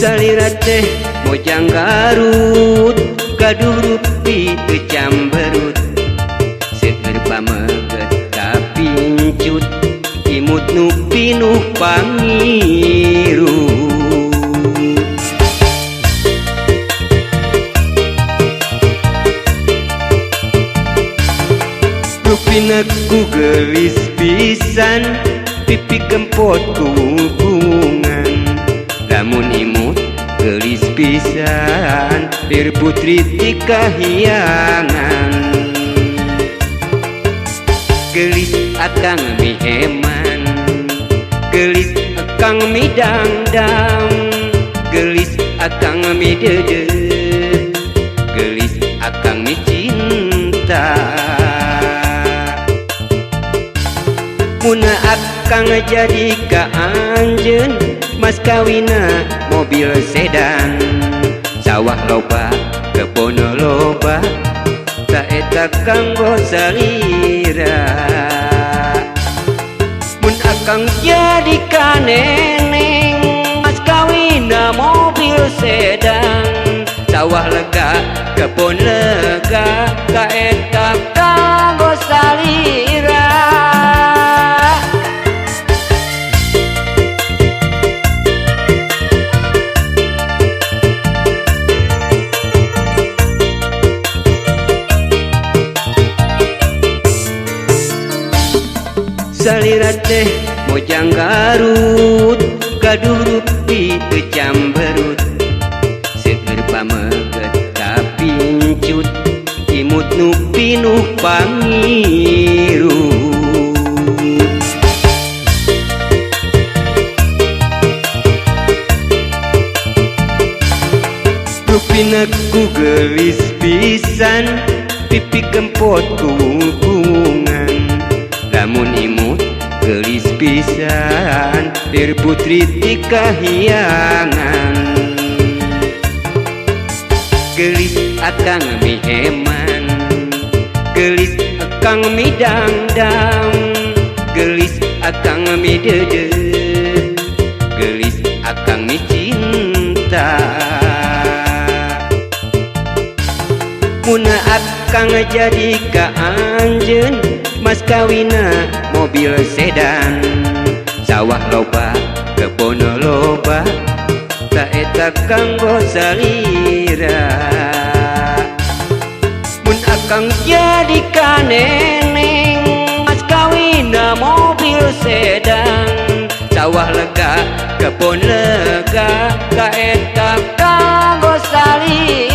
Salira teh mojang Garut gaduh rupi teu camberut seueur pameget kapincut imut nu pinuh pangiru rupina ku gelis pisan pipi kempot kungungan lamun imut gelis pisan bir putri ti kahyangan gelis akang mi heman gelis akang mi dangdang gelis akang mi dede gelis akang mi cinta muna akang jadi ka anjeun mas kawina mobil sedan sawah loba kebon loba saeta kanggo salira mun akang jadi ka neneng mas kawina mobil sedan sawah lega kebon lega saeta kanggo salira Salira teh mojang Garut gaduh rupi teu camberut seueur pameget kapincut imut nu pinuh pangiru rupina ku gelis pisan pipi kempot kungungan lamun imut gelis pisan bir putri ti kahyangan gelis akang mi heman gelis akang mi dangdang gelis akang mi dede gelis akang mi cinta muna akang jadi ka anjeun mas kawina mobil sedan sawah loba kebon loba saeta kanggo salira mun akang jadi ka neneng mas kawina mobil sedan sawah lega kebon lega saeta kanggo salira